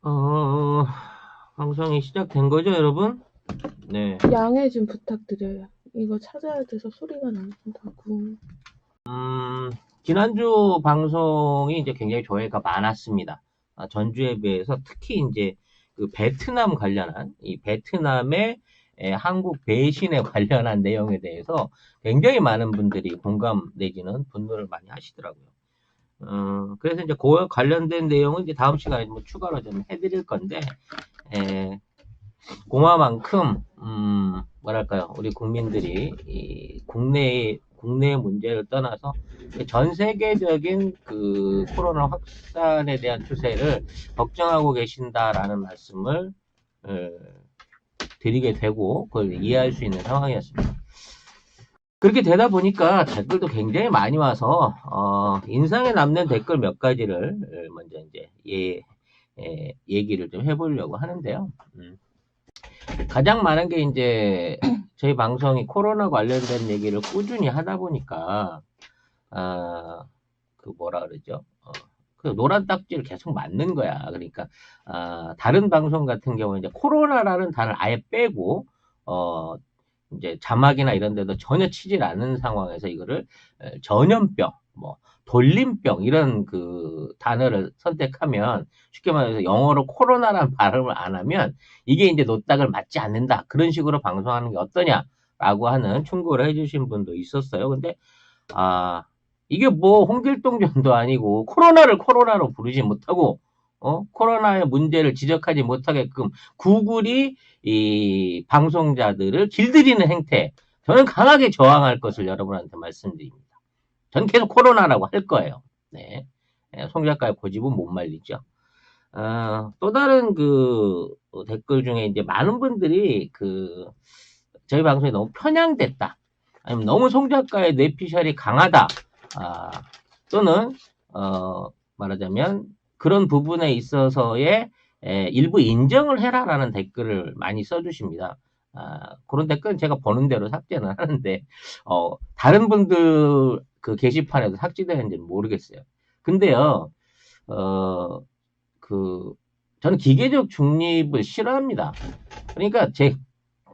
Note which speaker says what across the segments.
Speaker 1: 어, 방송이 시작된 거죠, 여러분? 네.
Speaker 2: 양해 좀 부탁드려요. 이거 찾아야 돼서 소리가 난다고.
Speaker 1: 지난주 방송이 이제 굉장히 조회가 많았습니다. 전주에 비해서 특히 이제 그 베트남 관련한, 이 베트남의 한국 배신에 관련한 내용에 대해서 굉장히 많은 분들이 공감 내지는 분노를 많이 하시더라고요. 그래서 이제 그 관련된 내용은 이제 다음 시간에 뭐 추가로 좀 해드릴 건데, 에, 고마만큼 뭐랄까요, 우리 국민들이 이 국내의 문제를 떠나서 전 세계적인 그 코로나 확산에 대한 추세를 걱정하고 계신다라는 말씀을 어, 드리게 되고 그걸 이해할 수 있는 상황이었습니다. 그렇게 되다 보니까 댓글도 굉장히 많이 와서 인상에 남는 댓글 몇 가지를 먼저 이제 얘기를 좀 해보려고 하는데요. 가장 많은 게 이제 저희 방송이 코로나 관련된 얘기를 꾸준히 하다 보니까 그 뭐라 그러죠? 그 노란 딱지를 계속 맞는 거야. 그러니까 다른 방송 같은 경우는 이제 코로나라는 단어를 아예 빼고 이제 자막이나 이런 데도 전혀 치질 않은 상황에서 이거를 전염병, 뭐 돌림병 이런 그 단어를 선택하면 쉽게 말해서 영어로 코로나라는 발음을 안 하면 이게 이제 노딱을 맞지 않는다. 그런 식으로 방송하는 게 어떠냐라고 하는 충고를 해주신 분도 있었어요. 근데 이게 뭐 홍길동전도 아니고 코로나를 코로나로 부르지 못하고 코로나의 문제를 지적하지 못하게끔 구글이 이 방송자들을 길들이는 행태 저는 강하게 저항할 것을 여러분한테 말씀드립니다. 저는 계속 코로나라고 할 거예요. 네. 송 작가의 고집은 못 말리죠. 또 다른 그 댓글 중에 이제 많은 분들이 그 저희 방송이 너무 편향됐다. 아니면 너무 송 작가의 뇌피셜이 강하다. 아, 또는 말하자면 그런 부분에 있어서의 일부 인정을 해라라는 댓글을 많이 써주십니다. 그런 댓글은 제가 보는 대로 삭제는 하는데 다른 분들 그 게시판에도 삭제되는지는 모르겠어요. 근데요, 어, 그 저는 기계적 중립을 싫어합니다. 그러니까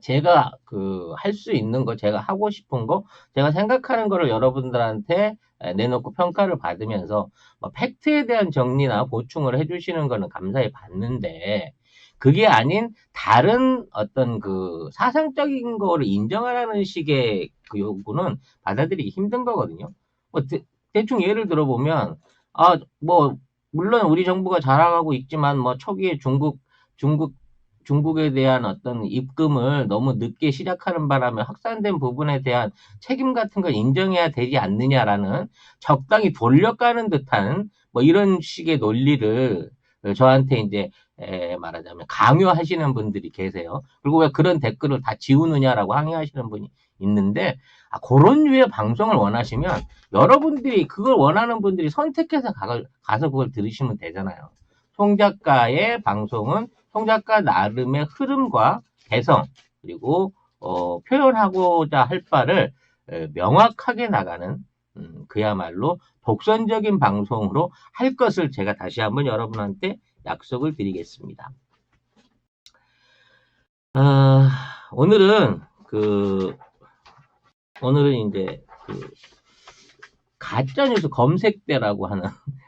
Speaker 1: 제가 그 할 수 있는 거, 제가 하고 싶은 거, 제가 생각하는 거를 여러분들한테 내놓고 평가를 받으면서 뭐 팩트에 대한 정리나 보충을 해주시는 거는 감사히 받는데 그게 아닌 다른 어떤 그 사상적인 거를 인정하라는 식의 그 요구는 받아들이기 힘든 거거든요. 뭐 대충 예를 들어보면 뭐 물론 우리 정부가 자랑하고 있지만 뭐 초기에 중국 중국에 대한 어떤 입금을 너무 늦게 시작하는 바람에 확산된 부분에 대한 책임 같은 걸 인정해야 되지 않느냐라는 적당히 돌려가는 듯한 뭐 이런 식의 논리를 저한테 이제 말하자면 강요하시는 분들이 계세요. 그리고 왜 그런 댓글을 다 지우느냐라고 항의하시는 분이 있는데 그런 류의 방송을 원하시면 여러분들이 그걸 원하는 분들이 선택해서 가서 그걸 들으시면 되잖아요. 송 작가의 방송은 송 작가 나름의 흐름과 개성 그리고 표현하고자 할 바를 명확하게 나가는 그야말로 독선적인 방송으로 할 것을 제가 다시 한번 여러분한테 약속을 드리겠습니다. 오늘은 오늘은 이제 가짜뉴스 검색대라고 하는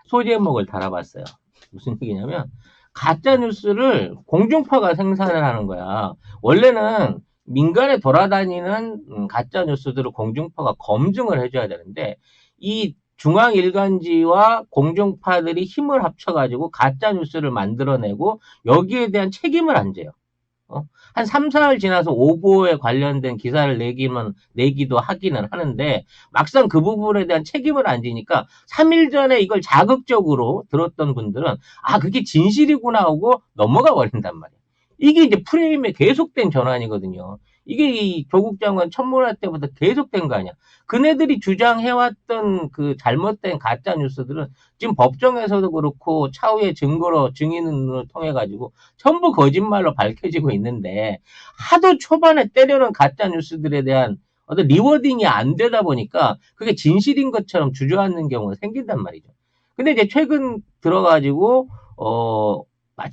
Speaker 1: 소제목을 달아봤어요. 무슨 얘기냐면 가짜뉴스를 공중파가 생산을 하는 거야. 원래는 민간에 돌아다니는 가짜뉴스들을 공중파가 검증을 해줘야 되는데 이 중앙일간지와 공중파들이 힘을 합쳐가지고 가짜뉴스를 만들어내고 여기에 대한 책임을 안 져요. 한 3, 4일 지나서 오보에 관련된 기사를 내기도 하기는 하는데, 막상 그 부분에 대한 책임을 안 지니까, 3일 전에 이걸 자극적으로 들었던 분들은, 그게 진실이구나 하고 넘어가 버린단 말이야. 이게 이제 프레임의 계속된 전환이거든요. 이게 이 조국 장관 청문회 때부터 계속된 거 아니야. 그네들이 주장해왔던 그 잘못된 가짜 뉴스들은 지금 법정에서도 그렇고 차후에 증인을 통해 가지고 전부 거짓말로 밝혀지고 있는데 하도 초반에 때려는 가짜 뉴스들에 대한 어떤 리워딩이 안 되다 보니까 그게 진실인 것처럼 주저앉는 경우가 생긴단 말이죠. 근데 이제 최근 들어가지고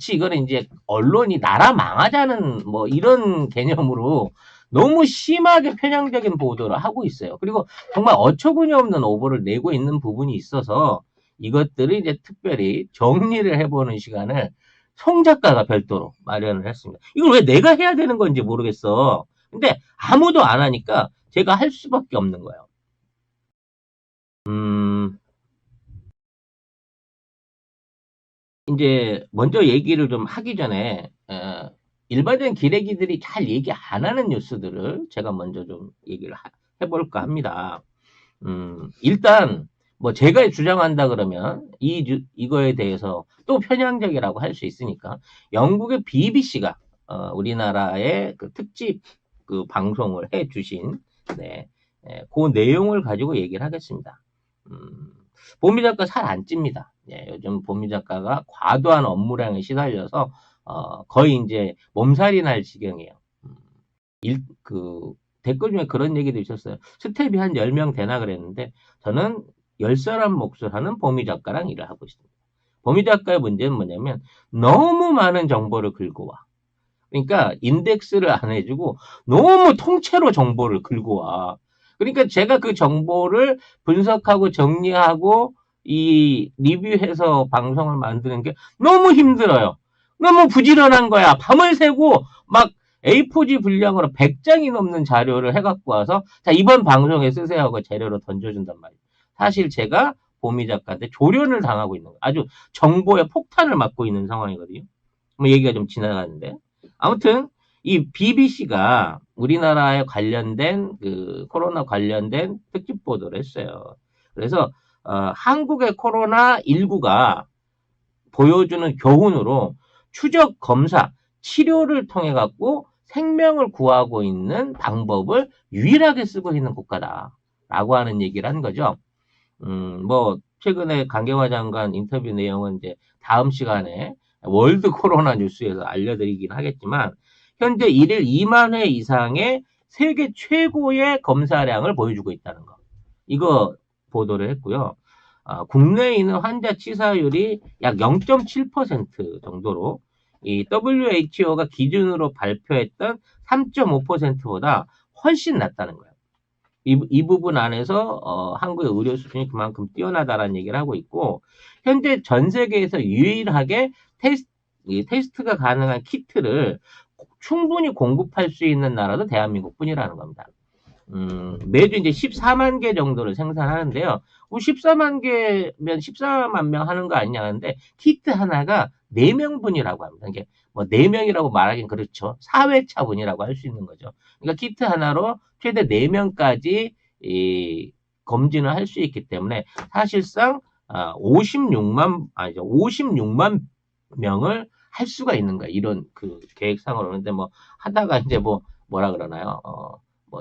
Speaker 1: 마치 이거는 이제 언론이 나라 망하자는 뭐 이런 개념으로 너무 심하게 편향적인 보도를 하고 있어요. 그리고 정말 어처구니 없는 오보를 내고 있는 부분이 있어서 이것들을 이제 특별히 정리를 해보는 시간을 송 작가가 별도로 마련을 했습니다. 이걸 왜 내가 해야 되는 건지 모르겠어. 근데 아무도 안 하니까 제가 할 수밖에 없는 거예요. 이제 먼저 얘기를 좀 하기 전에 일반적인 기레기들이 잘 얘기 안 하는 뉴스들을 제가 먼저 좀 얘기를 해볼까 합니다. 일단 뭐 제가 주장한다 그러면 이거에 대해서 또 편향적이라고 할 수 있으니까 영국의 BBC가 우리나라의 그 특집 그 방송을 해 주신 네, 그 내용을 가지고 얘기를 하겠습니다. 보미 작가 살 안 찝니다. 예, 요즘 보미 작가가 과도한 업무량에 시달려서 거의 이제 몸살이 날 지경이에요. 그 댓글 중에 그런 얘기도 있었어요. 스텝이 한 10명 되나 그랬는데 저는 10사람 몫을 하는 보미 작가랑 일을 하고 있습니다. 보미 작가의 문제는 뭐냐면 너무 많은 정보를 긁고 와. 그러니까 인덱스를 안 해주고 너무 통째로 정보를 긁고 와. 그러니까 제가 그 정보를 분석하고 정리하고 이 리뷰해서 방송을 만드는 게 너무 힘들어요. 너무 부지런한 거야. 밤을 새고 막 A4지 분량으로 100장이 넘는 자료를 해갖고 와서 자 이번 방송에 쓰세요 하고 재료로 던져준단 말이에요. 사실 제가 보미 작가한테 조련을 당하고 있는 거예요. 아주 정보의 폭탄을 맞고 있는 상황이거든요. 뭐 얘기가 좀 지나가는데 아무튼 이 BBC가 우리나라에 관련된 그 코로나 관련된 특집 보도를 했어요. 그래서 한국의 코로나19가 보여주는 교훈으로 추적 검사, 치료를 통해 갖고 생명을 구하고 있는 방법을 유일하게 쓰고 있는 국가다라고 하는 얘기를 한 거죠. 뭐 최근에 강경화 장관 인터뷰 내용은 이제 다음 시간에 월드 코로나 뉴스에서 알려드리긴 하겠지만 현재 1일 2만 회 이상의 세계 최고의 검사량을 보여주고 있다는 거. 이거 보도를 했고요. 국내에 있는 환자 치사율이 약 0.7% 정도로 이 WHO가 기준으로 발표했던 3.5%보다 훨씬 낮다는 거예요. 이 부분 안에서 한국의 의료 수준이 그만큼 뛰어나다라는 얘기를 하고 있고 현재 전 세계에서 유일하게 테스트가 가능한 키트를 충분히 공급할 수 있는 나라도 대한민국뿐이라는 겁니다. 매주 이제 14만 개 정도를 생산하는데요. 14만 개면 14만 명 하는 거 아니냐 하는데 키트 하나가 4명분이라고 합니다. 이게 뭐 4명이라고 말하긴 그렇죠. 4회차 분이라고 할 수 있는 거죠. 그러니까 키트 하나로 최대 4명까지 검진을 할 수 있기 때문에 사실상 56만 명을 할 수가 있는 거야. 이런 그 계획상으로. 근데 뭐 하다가 이제 뭐라 그러나요? 뭐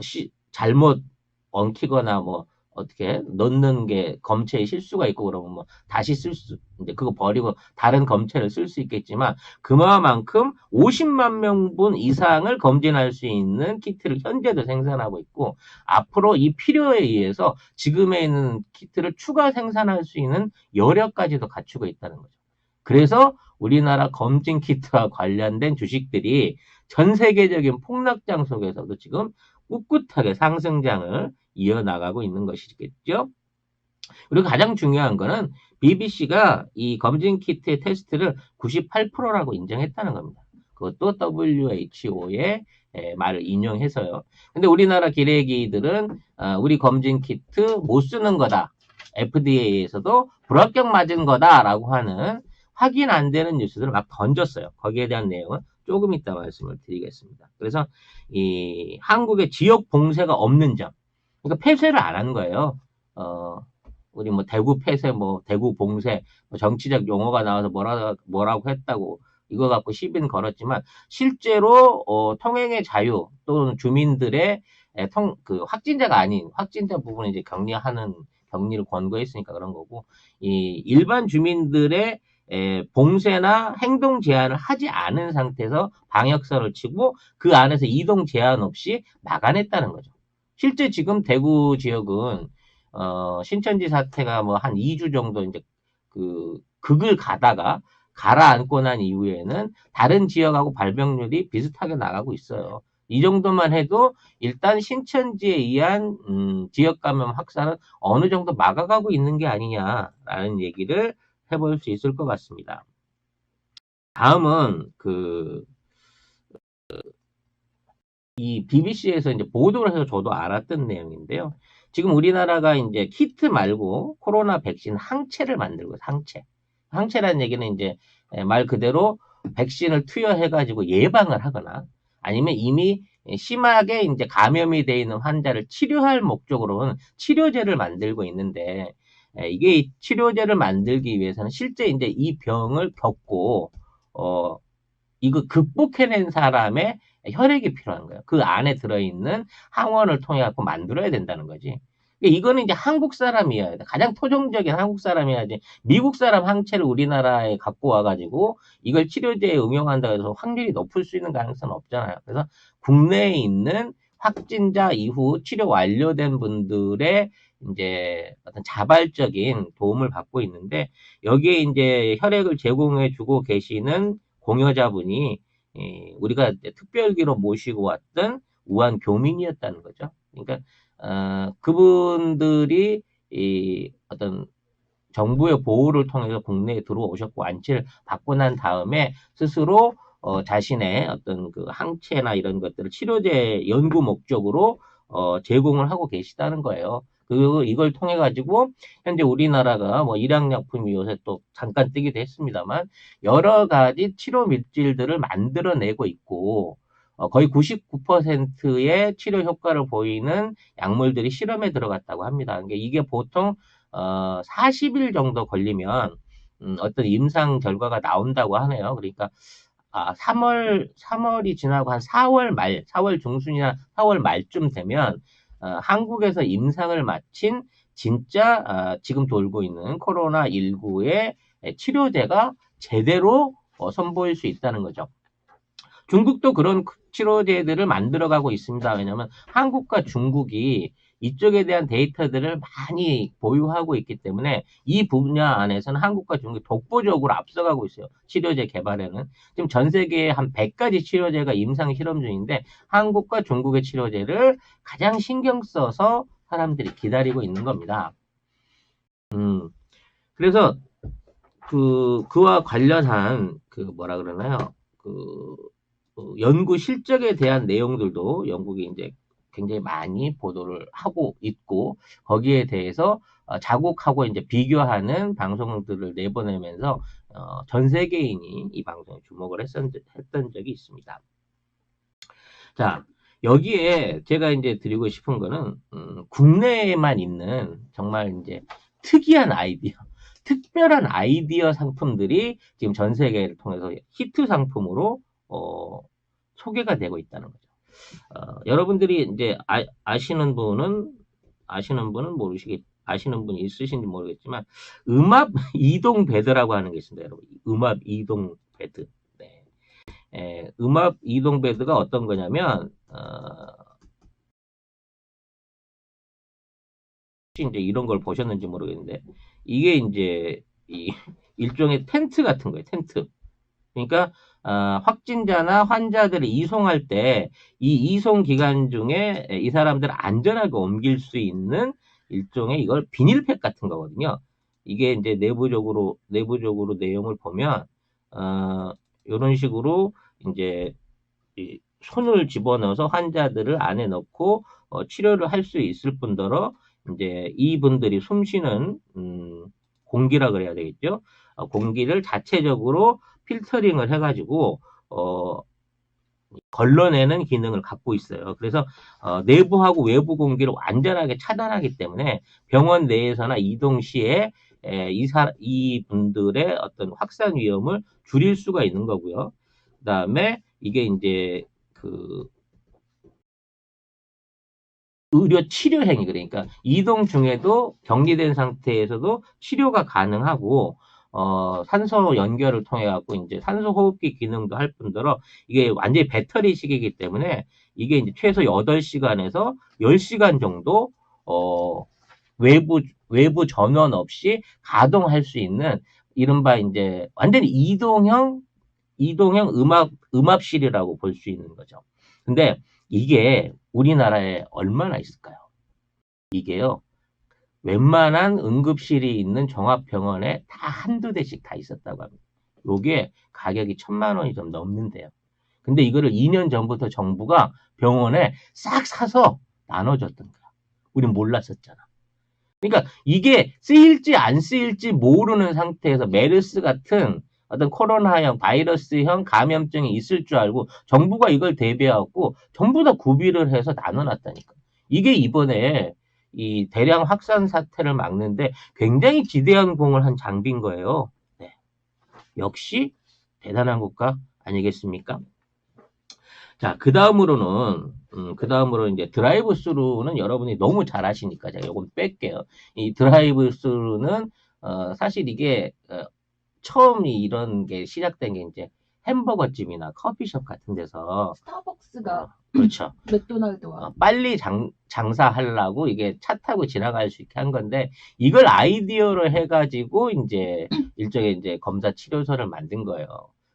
Speaker 1: 잘못 엉키거나 뭐 어떻게 넣는 게 검체에 실수가 있고 그러면 뭐 다시 이제 그거 버리고 다른 검체를 쓸 수 있겠지만 그만큼 50만 명분 이상을 검진할 수 있는 키트를 현재도 생산하고 있고 앞으로 이 필요에 의해서 지금에 있는 키트를 추가 생산할 수 있는 여력까지도 갖추고 있다는 거죠. 그래서 우리나라 검진 키트와 관련된 주식들이 전 세계적인 폭락장 속에서도 지금 꿋꿋하게 상승장을 이어나가고 있는 것이겠죠. 그리고 가장 중요한 거는 BBC가 이 검진 키트의 테스트를 98%라고 인정했다는 겁니다. 그것도 WHO의 말을 인용해서요. 근데 우리나라 기레기들은 우리 검진 키트 못 쓰는 거다. FDA에서도 불합격 맞은 거다라고 하는 확인 안 되는 뉴스들을 막 던졌어요. 거기에 대한 내용은 조금 이따 말씀을 드리겠습니다. 그래서 이 한국의 지역 봉쇄가 없는 점, 그러니까 폐쇄를 안 한 거예요. 우리 뭐 대구 폐쇄, 뭐 대구 봉쇄, 뭐 정치적 용어가 나와서 뭐라고 했다고 이거 갖고 시비는 걸었지만 실제로 통행의 자유 또는 주민들의 그 확진자가 아닌 확진자 부분에 이제 격리를 권고했으니까 그런 거고 이 일반 주민들의 봉쇄나 행동 제한을 하지 않은 상태에서 방역선을 치고 그 안에서 이동 제한 없이 막아냈다는 거죠. 실제 지금 대구 지역은 신천지 사태가 뭐 한 2주 정도 이제 극을 가다가 가라앉고 난 이후에는 다른 지역하고 발병률이 비슷하게 나가고 있어요. 이 정도만 해도 일단 신천지에 의한 지역 감염 확산은 어느 정도 막아가고 있는 게 아니냐라는 얘기를 해볼 수 있을 것 같습니다. 다음은 이 BBC에서 이제 보도를 해서 저도 알았던 내용인데요. 지금 우리나라가 이제 키트 말고 코로나 백신 항체를 만들고 항체. 항체라는 얘기는 이제 말 그대로 백신을 투여해가지고 예방을 하거나 아니면 이미 심하게 이제 감염이 돼 있는 환자를 치료할 목적으로는 치료제를 만들고 있는데 이게 치료제를 만들기 위해서는 실제 이제 이 병을 겪고 이거 극복해낸 사람의 혈액이 필요한 거예요. 그 안에 들어있는 항원을 통해 갖고 만들어야 된다는 거지. 이거는 이제 한국 사람이어야 돼. 가장 토종적인 한국 사람이야지. 미국 사람 항체를 우리나라에 갖고 와가지고 이걸 치료제에 응용한다고 해서 확률이 높을 수 있는 가능성은 없잖아요. 그래서 국내에 있는 확진자 이후 치료 완료된 분들의 이제 어떤 자발적인 도움을 받고 있는데 여기에 이제 혈액을 제공해 주고 계시는 공여자분이 우리가 특별기로 모시고 왔던 우한 교민이었다는 거죠. 그러니까 그분들이 어떤 정부의 보호를 통해서 국내에 들어오셨고 완치를 받고 난 다음에 스스로 자신의 어떤 그 항체나 이런 것들을 치료제 연구 목적으로 제공을 하고 계시다는 거예요. 그리고 이걸 통해 가지고 현재 우리나라가 뭐 일양약품이 요새 또 잠깐 뜨기도 했습니다만 여러 가지 치료 물질들을 만들어내고 있고 거의 99%의 치료 효과를 보이는 약물들이 실험에 들어갔다고 합니다. 그러니까 이게 보통 40일 정도 걸리면 어떤 임상 결과가 나온다고 하네요. 그러니까 3월이 지나고 한 4월 말, 4월 중순이나 4월 말쯤 되면 한국에서 임상을 마친 진짜 지금 돌고 있는 코로나19의 치료제가 제대로 선보일 수 있다는 거죠. 중국도 그런 치료제들을 만들어가고 있습니다. 왜냐하면 한국과 중국이 이쪽에 대한 데이터들을 많이 보유하고 있기 때문에 이 분야 안에서는 한국과 중국이 독보적으로 앞서가고 있어요. 치료제 개발에는. 지금 전 세계에 한 100가지 치료제가 임상 실험 중인데 한국과 중국의 치료제를 가장 신경 써서 사람들이 기다리고 있는 겁니다. 그래서 그와 관련한 뭐라 그러나요? 연구 실적에 대한 내용들도 영국이 이제 굉장히 많이 보도를 하고 있고 거기에 대해서 자국하고 이제 비교하는 방송들을 내보내면서 전 세계인이 이 방송에 주목을 했던 적이 있습니다. 자, 여기에 제가 이제 드리고 싶은 거는 국내에만 있는 정말 이제 특이한 아이디어, 특별한 아이디어 상품들이 지금 전 세계를 통해서 히트 상품으로 소개가 되고 있다는 거죠. 여러분들이 이제 아시는 분은 아시는 분이 있으신지 모르겠지만 음압 이동 베드라고 하는 게 있습니다, 여러분. 음압 이동 베드. 네. 음압 이동 베드가 어떤 거냐면 혹시 이제 이런 걸 보셨는지 모르겠는데 이게 이제 일종의 텐트 같은 거예요, 텐트. 그러니까 확진자나 환자들을 이송할 때 이 이송 기간 중에 이 사람들을 안전하게 옮길 수 있는 일종의 이걸 비닐팩 같은 거거든요. 이게 이제 내부적으로 내용을 보면 이런 식으로 이제 손을 집어넣어서 환자들을 안에 넣고 치료를 할 수 있을 뿐더러 이제 이분들이 숨쉬는 공기라 그래야 되겠죠. 공기를 자체적으로 필터링을 해가지고 걸러내는 기능을 갖고 있어요. 그래서 내부하고 외부 공기를 완전하게 차단하기 때문에 병원 내에서나 이동 시에 이 분들의 어떤 확산 위험을 줄일 수가 있는 거고요. 그 다음에 이게 이제 의료 치료 행위, 그러니까 이동 중에도 격리된 상태에서도 치료가 가능하고 산소 연결을 통해 갖고 이제 산소 호흡기 기능도 할 뿐더러 이게 완전히 배터리식이기 때문에 이게 이제 최소 8시간에서 10시간 정도 외부 전원 없이 가동할 수 있는 이른바 이제 완전히 이동형 음압실이라고 볼 수 있는 거죠. 근데 이게 우리나라에 얼마나 있을까요? 이게요, 웬만한 응급실이 있는 종합병원에 다 한두 대씩 다 있었다고 합니다. 요게 가격이 1,000만 원이 좀 넘는데요. 근데 이거를 2년 전부터 정부가 병원에 싹 사서 나눠줬던 거야. 우린 몰랐었잖아. 그러니까 이게 쓰일지 안 쓰일지 모르는 상태에서 메르스 같은 어떤 코로나형 바이러스형 감염증이 있을 줄 알고 정부가 이걸 대비하고 전부 다 구비를 해서 나눠놨다니까. 이게 이번에 이 대량 확산 사태를 막는데 굉장히 지대한 공을 한 장비인 거예요. 네. 역시 대단한 국가 아니겠습니까? 자, 그 다음으로 이제 드라이브 스루는 여러분이 너무 잘 아시니까 제가 요건 뺄게요. 이 드라이브 스루는, 사실 이게, 처음 이런 게 시작된 게 이제 햄버거집이나 커피숍 같은 데서,
Speaker 3: 스타벅스가
Speaker 1: 그렇죠.
Speaker 3: 맥도날드와
Speaker 1: 빨리 장사하려고 이게 차 타고 지나갈 수 있게 한 건데, 이걸 아이디어로 해가지고 이제 일종의 이제 검사 치료소를 만든 거예요.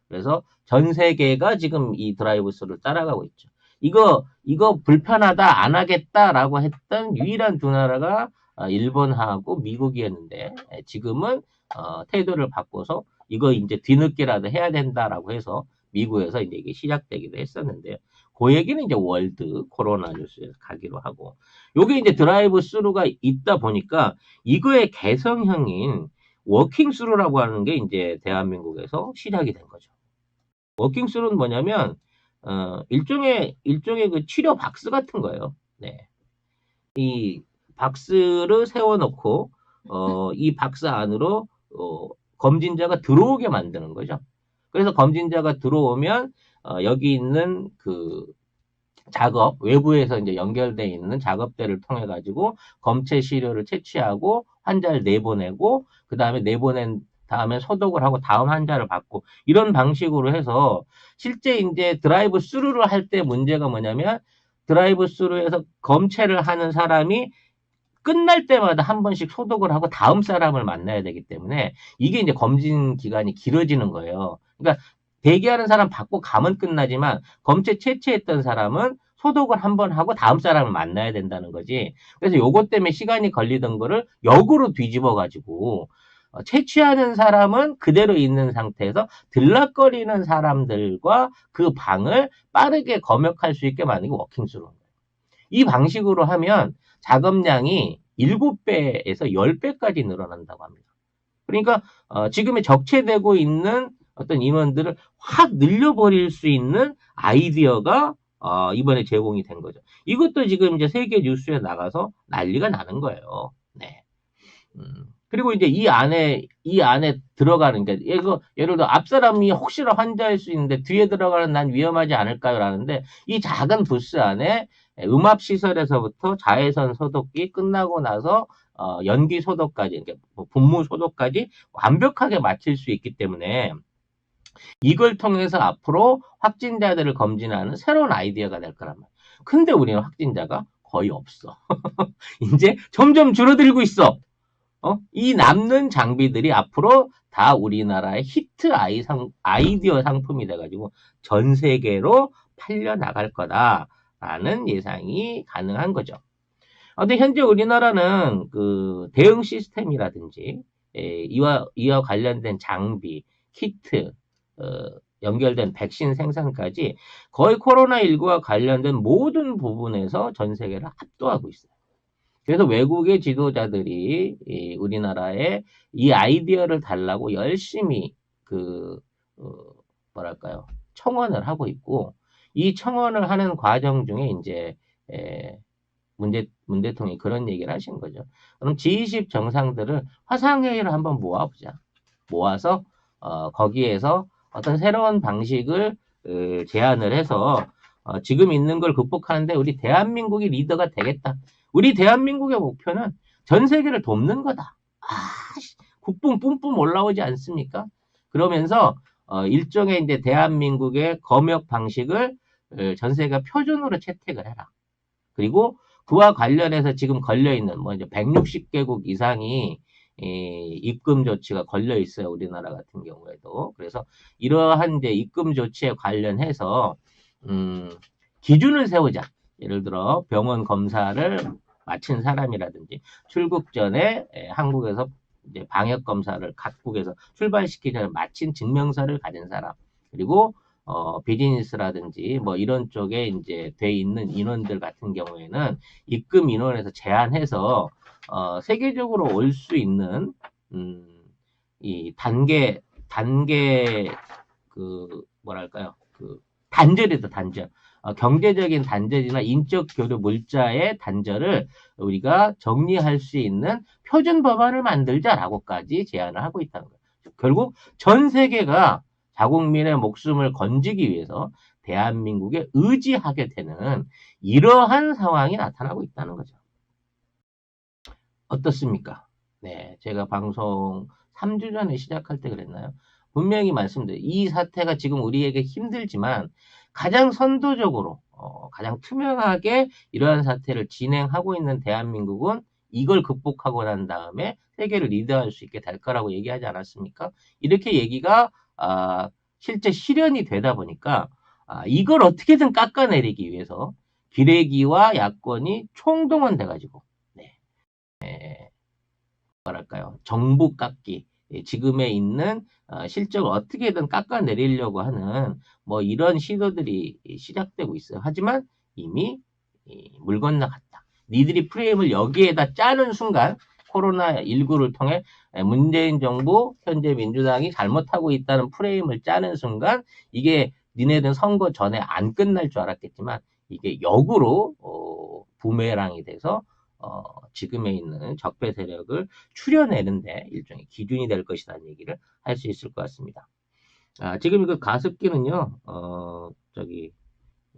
Speaker 1: 그래서 전 세계가 지금 이 드라이브 스루를 따라가고 있죠. 이거 불편하다, 안 하겠다라고 했던 유일한 두 나라가 일본하고 미국이었는데, 지금은 태도를 바꿔서 이거 이제 뒤늦게라도 해야 된다라고 해서 미국에서 이제 이게 시작되기도 했었는데요. 그 얘기는 이제 월드 코로나 뉴스에서 가기로 하고, 요게 이제 드라이브 스루가 있다 보니까 이거의 개성형인 워킹 스루라고 하는 게 이제 대한민국에서 시작이 된 거죠. 워킹 스루는 뭐냐면 일종의 그 치료 박스 같은 거예요. 네. 이 박스를 세워놓고 이 박스 안으로 검진자가 들어오게 만드는 거죠. 그래서 검진자가 들어오면 여기 있는 그 작업, 외부에서 이제 연결되어 있는 작업대를 통해 가지고 검체 시료를 채취하고 환자를 내보내고, 그 다음에 내보낸 다음에 소독을 하고 다음 환자를 받고, 이런 방식으로 해서 실제 이제 드라이브 스루를 할 때 문제가 뭐냐면, 드라이브 스루에서 검체를 하는 사람이 끝날 때마다 한 번씩 소독을 하고 다음 사람을 만나야 되기 때문에 이게 이제 검진 기간이 길어지는 거예요. 그러니까 대기하는 사람 받고 가면 끝나지만 검체 채취했던 사람은 소독을 한 번 하고 다음 사람을 만나야 된다는 거지. 그래서 요것 때문에 시간이 걸리던 거를 역으로 뒤집어 가지고 채취하는 사람은 그대로 있는 상태에서 들락거리는 사람들과 그 방을 빠르게 검역할 수 있게 만드는 게 워킹스루인 거예요. 이 방식으로 하면 작업량이 7배에서 10배까지 늘어난다고 합니다. 그러니까 지금의 적체되고 있는 어떤 인원들을 확 늘려버릴 수 있는 아이디어가 이번에 제공이 된 거죠. 이것도 지금 이제 세계 뉴스에 나가서 난리가 나는 거예요. 네. 그리고 이제 이 안에 들어가는 게, 예를 들어 앞 사람이 혹시나 환자일 수 있는데 뒤에 들어가는 난 위험하지 않을까요? 라는데, 이 작은 부스 안에 음압 시설에서부터 자외선 소독기 끝나고 나서 연기 소독까지, 뭐 분무 소독까지 완벽하게 마칠 수 있기 때문에 이걸 통해서 앞으로 확진자들을 검진하는 새로운 아이디어가 될 거란 말이에요. 근데 우리는 확진자가 거의 없어. 이제 점점 줄어들고 있어. 이 남는 장비들이 앞으로 다 우리나라의 히트 아이디어 상품이 돼가지고 전 세계로 팔려 나갈 거다라는 예상이 가능한 거죠. 근데 현재 우리나라는 그 대응 시스템이라든지 이와 관련된 장비, 키트, 연결된 백신 생산까지 거의 코로나19와 관련된 모든 부분에서 전 세계를 압도하고 있어요. 그래서 외국의 지도자들이 우리나라에 이 아이디어를 달라고 열심히 뭐랄까요, 청원을 하고 있고, 이 청원을 하는 과정 중에 이제 문 대통령이 그런 얘기를 하신 거죠. 그럼 G20 정상들을 화상회의를 한번 모아보자. 모아서 거기에서 어떤 새로운 방식을 제안을 해서 지금 있는 걸 극복하는데 우리 대한민국이 리더가 되겠다. 우리 대한민국의 목표는 전 세계를 돕는 거다. 국뽕 뿜뿜 올라오지 않습니까? 그러면서 일종의 이제 대한민국의 검역 방식을 전 세계가 표준으로 채택을 해라. 그리고 그와 관련해서 지금 걸려있는 뭐 이제 160개국 이상이 이 입금 조치가 걸려 있어요. 우리나라 같은 경우에도. 그래서 이러한 이제 입금 조치에 관련해서 기준을 세우자. 예를 들어 병원 검사를 마친 사람이라든지 출국 전에 한국에서 이제 방역 검사를 각국에서 출발시키기 전에 마친 증명서를 가진 사람, 그리고 비즈니스라든지 뭐 이런 쪽에 이제 돼 있는 인원들 같은 경우에는 입금 인원에서 제한해서 세계적으로 올 수 있는 이 단계 그 뭐랄까요, 그 단절이다, 단절. 경제적인 단절이나 인적 교류 물자의 단절을 우리가 정리할 수 있는 표준 법안을 만들자라고까지 제안을 하고 있다는 거예요. 결국 전 세계가 자국민의 목숨을 건지기 위해서 대한민국에 의지하게 되는 이러한 상황이 나타나고 있다는 거죠. 어떻습니까? 네, 제가 방송 3주 전에 시작할 때 그랬나요? 분명히 말씀드려요. 이 사태가 지금 우리에게 힘들지만 가장 선도적으로, 가장 투명하게 이러한 사태를 진행하고 있는 대한민국은 이걸 극복하고 난 다음에 세계를 리드할 수 있게 될 거라고 얘기하지 않았습니까? 이렇게 얘기가 실제 실현이 되다 보니까 이걸 어떻게든 깎아내리기 위해서 기레기와 야권이 총동원돼가지고 뭐랄까요, 정부 깎기, 지금에 있는 실적을 어떻게든 깎아내리려고 하는 뭐 이런 시도들이 시작되고 있어요. 하지만 이미 물 건너갔다. 니들이 프레임을 여기에다 짜는 순간 코로나19를 통해 문재인 정부, 현재 민주당이 잘못하고 있다는 프레임을 짜는 순간 이게 니네들 선거 전에 안 끝날 줄 알았겠지만 이게 역으로 부메랑이 돼서 지금에 있는 적폐 세력을 추려내는데 일종의 기준이 될 것이라는 얘기를 할 수 있을 것 같습니다. 지금 그 가습기는요,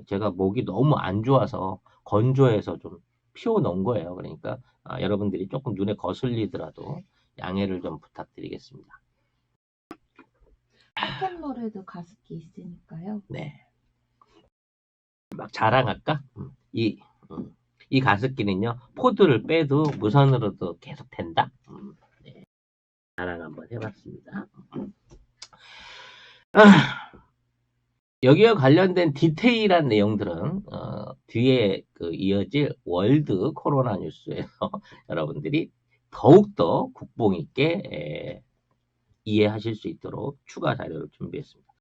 Speaker 1: 제가 목이 너무 안 좋아서 건조해서 좀 피워 놓은 거예요. 그러니까 여러분들이 조금 눈에 거슬리더라도 양해를 좀 부탁드리겠습니다.
Speaker 3: 포켓몰에도 가습기 있으니까요.
Speaker 1: 네. 막 자랑할까? 이 가습기는요, 포드를 빼도 무선으로도 계속 된다. 네. 자랑 한번 해봤습니다. 여기와 관련된 디테일한 내용들은 뒤에 이어질 월드 코로나 뉴스에서 여러분들이 더욱더 국뽕 있게 이해하실 수 있도록 추가 자료를 준비했습니다.